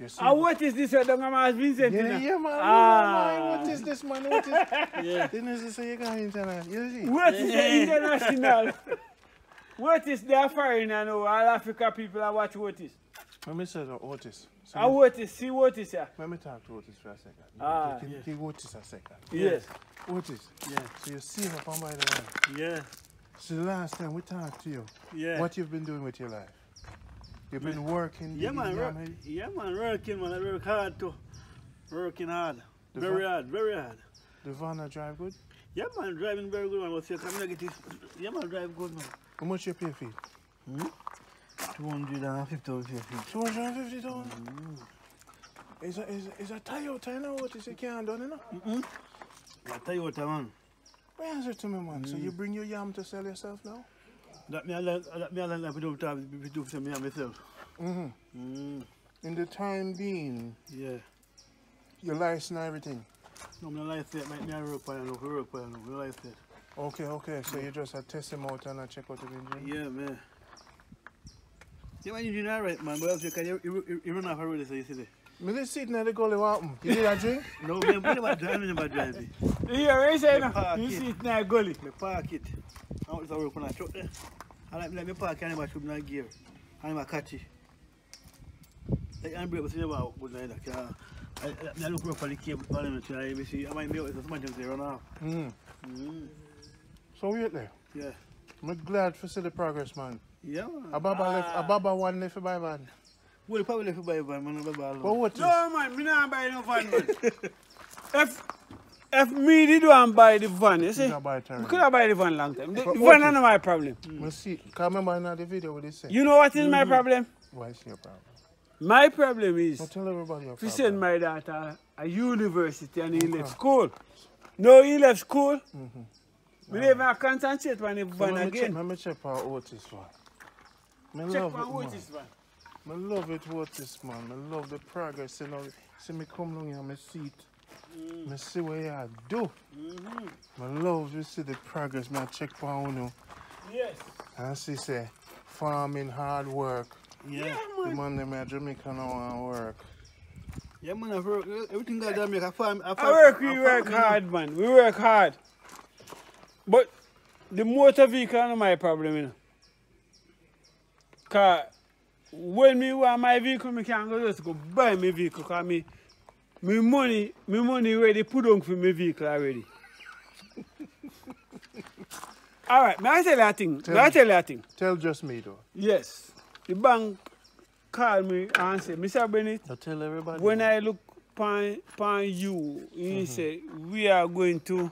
see. What is this? Don't ask Vincent. Yeah, man. What is this, man? What is? Yeah. Didn't you say you got international? You see? What is the international? What is the foreigner now? All Africa people are watch Otis. Let me say Otis. Otis, see Otis, yeah. Let me talk to Otis for a second. Give Otis a second. Yes. Otis. Yeah. So you see up on by the line. Yeah. So the last time we talked to you, what you've been doing with your life? You've been working. Yeah, man. Working, man. I work hard too. Working hard. Very hard. The van drive good? Yeah, man. Driving very good, man. What's your community? Yeah, man. Drive good, man. How much you pay for it? 250,000. 250,000? Is a Toyota, you know what you can't do, you know? A Toyota, man. Why answer to me, man? So you bring your yam to sell yourself now? That me I like to do for me and myself. In the time being, your license and everything? No, I'm not licensed, me I work for you, I'm licensed. Okay, so you just test him out and check out the engine? Yeah, man. Yeah, man, you're doing alright, man, but you run off already, so you see that. Me just sitting at the gully, what happened? You did a drink? No, man, we never drive it. Yeah, where you say now? You sit in the gully. Me park it. I want to work on a truck there. I like me park and I shoot my gear. And I catch it. Like I'm brave, but you never good like that. I look for the cable parliament and I see I might be out somebody they run off. So wait there. Yeah. I'm glad to see the progress, man. Yeah, man. Ababa one left for buy van. Well, probably left for buy van, man. But what is? No, man, me not buy no van, man. If me did want buy the van, you see, we could have buy the van long time. The van is not my problem. See, can remember in the video what they say. You know what is my problem? What is your problem? My problem is, tell everybody your problem. If you send my daughter a university and he left school. No, he left school. We never even concentrate on the van again. Let me check for Otis, man. Check for Otis, man. I love it, Otis, man. I love the progress, you know. See me come along here and I see it. I see what you do. I love to see the progress. I check for you. Yes. And I see, say, farming, hard work. Yeah, man. The man them at Jamaica now want work. Yeah, man, I work. Everything that I make, I farm. We work hard, man. We work hard. But the motor vehicle is not my problem, you know. Because when me want my vehicle, I can't just go buy my vehicle because my money ready put on for my vehicle already. All right, may I tell you a thing? Tell just me, though. Yes. The bank called me and said, Mr. Bennett, I'll tell everybody. When I look upon you, he said, we are going to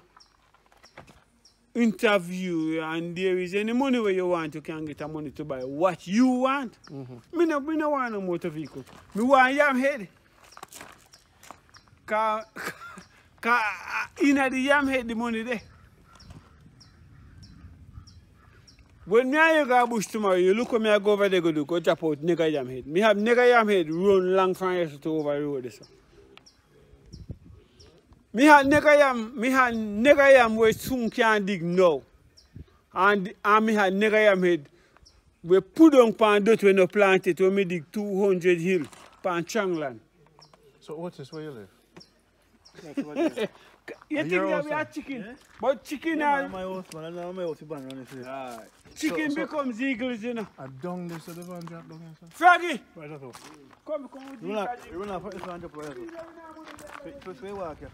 interview you and there is any money where you want, you can get the money to buy what you want. Me no want no motor vehicle. Me want yam head. Cause in the yam head the money there. When me and you go bush tomorrow, you look at me, I go over there, go chop out nigger yam head. Me have nigger yam head run long from here to over the road. So. Me have nigger yam where soon can dig now. And me have nigger yam head we put on pan dot when you plant it when me dig 200 hill pan Changland. So Otis, where you live? You think that we are chicken? Yeah? But chicken are... my house, man. I know my house is chicken becomes eagles, you know. A dung this, so the van drop down here, sir. Froggy! Right, that's all. Come with you run off this one, drop right. So we walk here.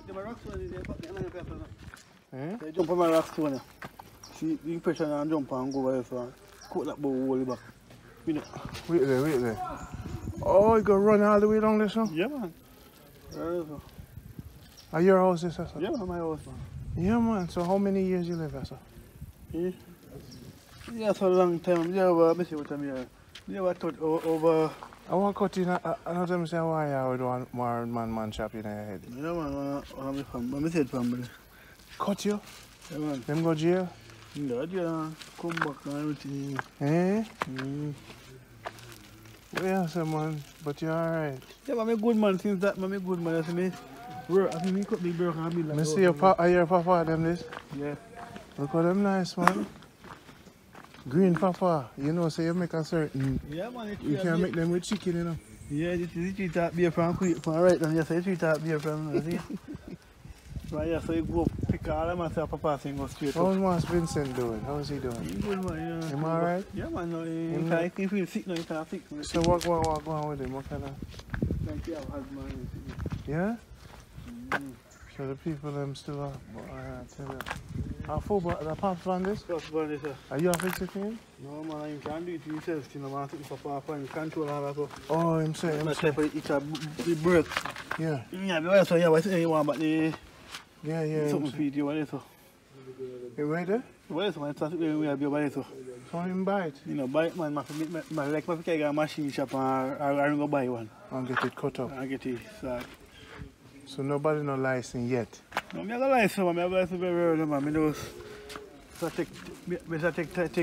The rocks one, they jump on my rocks one. See, the pressure and jump and go over here, cut that bow all back. Wait there. Oh, you gonna run all the way down this one? Yeah, man. Are your house this, sir? Yeah, my house, man. Yeah, man. So how many years you live here, sir? Yeah, for a long time. Yeah, let me see what I'm here. Yeah, I thought over... I want to cut in another time say why I would want more man chop in your head. Yeah, man, I'm said family. Cut you? Yeah, man. Them go jail? Yeah, come back and everything. Eh? Yeah, sir, man. But you're alright. Yeah, I'm a good man since that. I'm a good man. That's me. I me cut big burger and be like... I see your papa them this? Yeah. Look at them nice, man. Green papa. You know, so you make a certain... Yeah, man. You can make them with chicken, you know. Yeah, this is the tree top beer from right down here, so the tree top beer from, see? Right here, so you go pick all them and say Papa and go straight How's up. Master Vincent doing? How is he doing? He's good, man, yeah. Am I alright? Yeah, man, no, he can't feel sick now, he can't sick. So what on with him? What kind of... Like, yeah, asthma. Yeah? So the people them still up. But I tell you. How football, the pops from this? Just burn it, sir. Are you fix it for him? No, man, you can't do it yourself, you know, man. Take for Papa and control all that stuff. Oh, him say. It's a break. Yeah. Yeah, but so yeah, what you want, but the Yeah. something feed you, what is so? You right there? What is so? It's something we have your so. So him bite. You know, buy man, my like my get a machine shop and I go buy one. And get it cut up. I get it. So nobody no license yet. No, me have a license, man. Me have a license very early, man. Me know. So take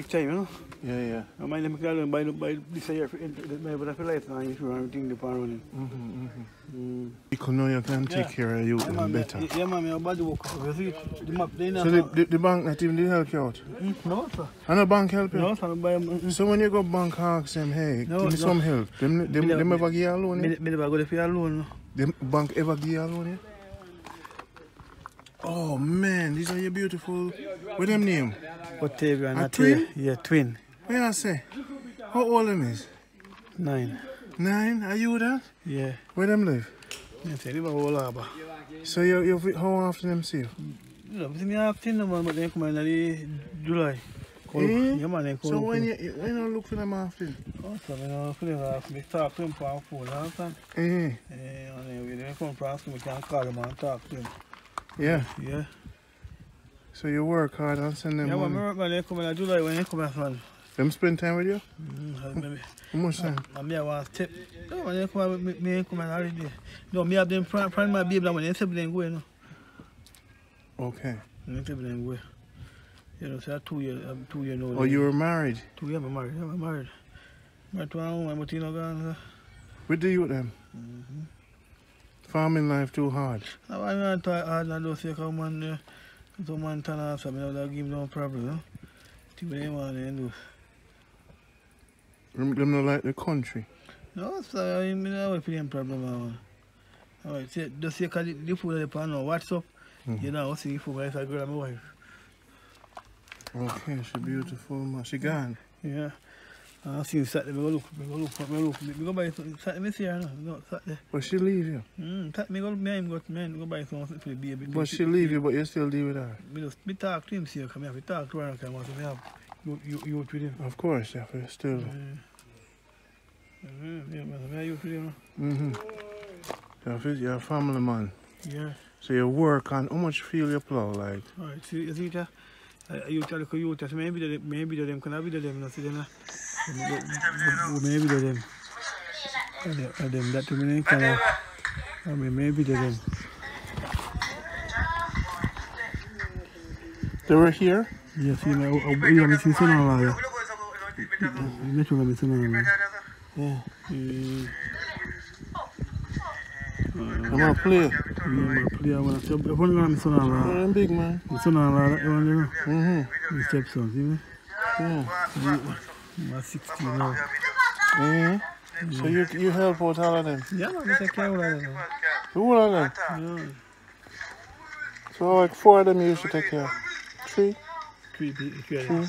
time, you know. Yeah. I mind them can buy this year for but I feel like and you should everything the pan running. People know you can take care of you better. Yeah, man, my body work. You see the map they So the bank not even help you out? No, sir. And the bank help you? No, sir. So when you go bank ask them, hey, No, give me some help. Them ever give you a loan? Me never go to pay a loan. The bank ever give you a loan? Oh man, these are your beautiful. What them name? Whatever. A twin? Yeah, twin. What you say? How old them is? 9. 9? Are you that? Yeah. Where them live? I say live a whole harbor. So you how often them see you? You know, me have 10 man, but they come in July. Yeah, man, they come. So when you look for them often? Oh, so I know for them, me talk to them for a phone, understand? And they come for us, we can call them and talk to them. Yeah. Yeah. So you work hard and send them money? Yeah, man, they come in July when they come in son. Them spend time with you? How much time? Me I want step. No, when they come me come in holiday. No, me have them friend my baby when they say them go, you know. Okay. They say them go. You know, so 2 years, I'm 2 years old. Oh, you were married? 2 years, I'm married. Yeah, I'm married. Married to a woman, but you know, gone. What do you with them? Farming life too hard? I want to hard and don't say come on, some man turn off, so I don't give no problem, no? See what they want to do. Them not like the country? No, so I mean, I don't have problem, man. Alright, see, just say, cause the food they pan on WhatsApp, you know, see food, I say, girl, my wife. Okay, she beautiful, man. She gone? Yeah. I see you Saturday, me go buy something. Saturday, me see her, no, Saturday. But she leave you? Saturday, go buy something for the baby. But she leave you, but you still deal with her? Me talk to him, see, come here, we talk to her, and come me have you with him. Of course, yeah, but still. Yeah, man, I you with him. You're a family man. Yeah. So you work on how much field you plow, like? Alright, see, you see that? You tell the youth, maybe them can I be them, not see them. Maybe them. And them that to me can I mean maybe them. They were here? Yes, you know, you have seen some of them. You know, you some Yeah. I'm gonna play. I want to play. I'm son of I'm big man. Son of that one, you know. The stepson, see me? Yeah. I'm 16 now. So you help out all of them? Yeah, man, I take care of all of them. All of them? Yeah. So like 4 of them you used to take care of? 3? 3 of them, yeah.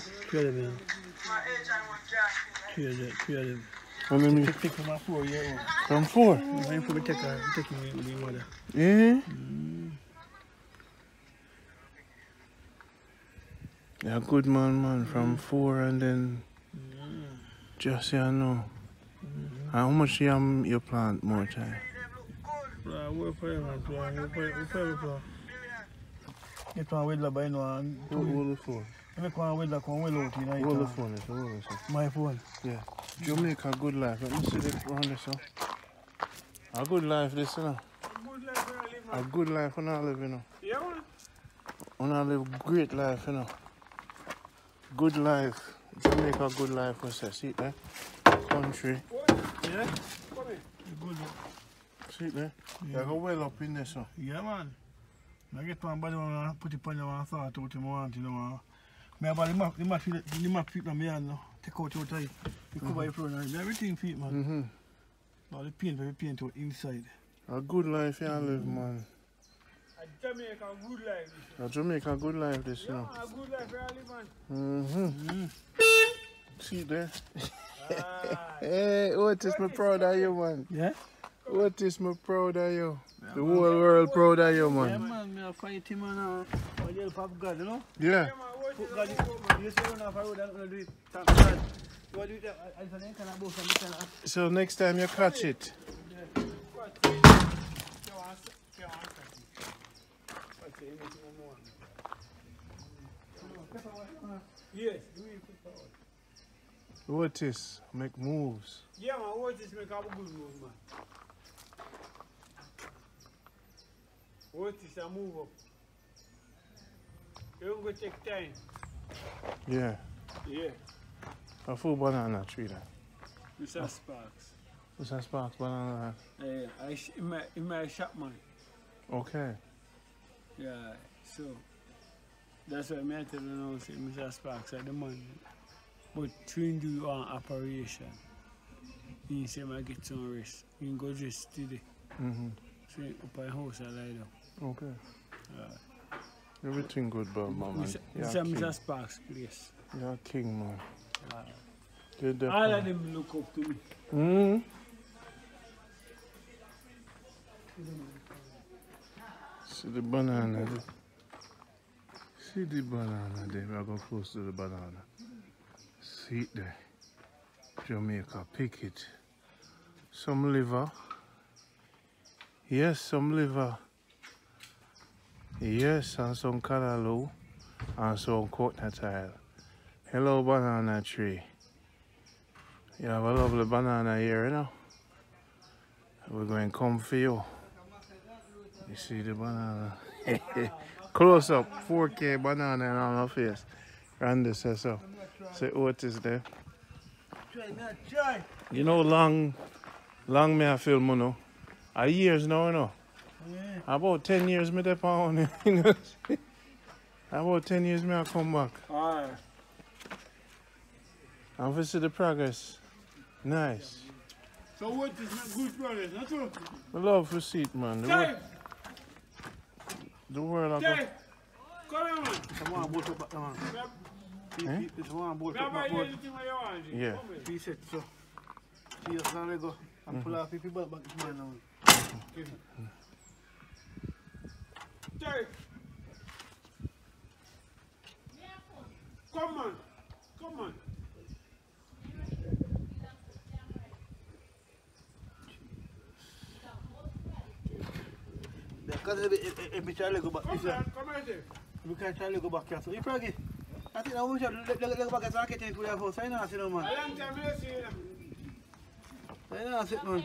3 of them. And then you Take from my 4-year-old. from 4? I'm for taking me with my mother. Yeah? Yeah, good man, from 4 and then just you know. And how much you plant more time? I work for him, man. Work for him. Get one wedla by now and Hold the phone. make one wedla come well out in Hold the phone, hold the phone. my phone. Yeah. Jamaica, good life. Let me see this around this, A good life, this, you know. A good life when I live, you know. Yeah, man. When I live great life, you know. Good life. Jamaica, good life, we say. See it there? Country. Yeah? Come here. Good. See it there? Yeah. You go well up in there, so. Yeah, man. I get one body one put it on your one sort out him want, you know. Me about the map fit on me hand now. Take out your tight. You cover your front and everything fit, man. All the paint out inside. A good life you live, man. A Jamaica good life. A Jamaica good life this, you know. Yeah, a good life you live, man. See there? Hey, Otis, me proud of you, man. Yeah? Otis, me proud of you. The whole world proud of you, man. Yeah, man, me fight him and with the help of God, you know? Yeah. Put God in, you say run off the road and do it, thank God. You want to do that, I said, can I both and So next time you catch it. Yes. Otis, make moves. Yeah, man, Otis make a good move, man. Otis a move up. You don't go take time. Yeah. Yeah. A full banana tree there. Mr. Sparks. Mr. Sparks, banana. Yeah, in my shop, man. Okay. Yeah, so that's why I tell you now, say Mr. Sparks at the man. But train do on operation. He say I get some rest. He go just today. So up my house I lie down. Okay. Everything good, but man. Mr. Sparks place. You're a king, man. All of them look up to me. See the banana there. See the banana there. We are going close to the banana. See it there. Jamaica, pick it. Some liver. Yes, some liver. Yes, and some callaloo. And some coconut oil. Hello, banana tree. You have a lovely banana here, you know. We're going to come for you. You see the banana? Close up, 4K banana on our face. Randy says so. Say Otis there. You know, long me I film, you know. A years now, you know. Yeah. About 10 years me there on it. About 10 years me I come back. Alright. And we see the progress. Nice. So what is not good progress, not true? I love to see it, man. The world Come on, man. It's one boat up back, man. It's one boat up back. Yeah. He said so. See us now, go and pull off people back to mine now. Come on. Come on. Because if we try to go back, Come on, we can't try to go back here. So, you probably, I think now we should go back and get into the house. I know, you man. A long time I see you. I know, sit, man.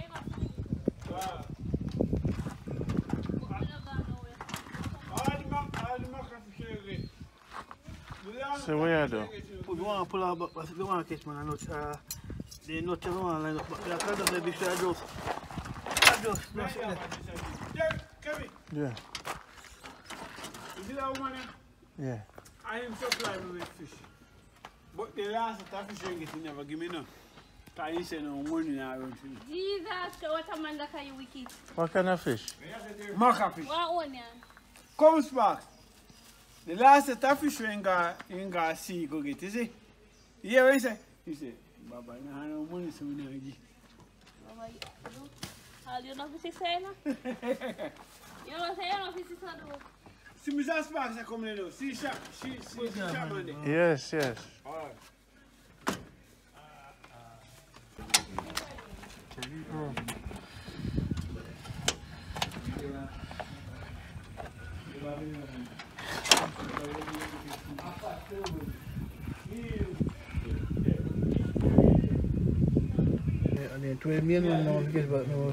So where are they? We want to pull out back, but we want to catch, man. They not just want to line up, but they are kind of big share just. Yeah. You see that woman? Yeah. I am supply me with fish. But the last time fish you get, he never give me none. Because he said no money now around to me. Jesus, what a man that you wicked. What kind of fish? Mackerel fish. What onion? Come Sparks. The last time fish you ain't got see go get, you see? You hear what he say? He said, Baba, I have no money so we don't give. You know what you say, no? You know what you know what you See Mr. Sparks are coming in. See Shaman there. Yes, yes. Alright. And then 12 million now, get back now.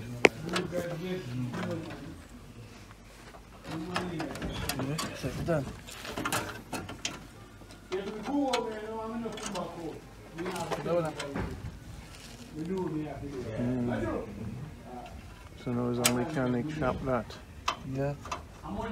Set done. So now it's a mechanic shop that. Yeah. Oh.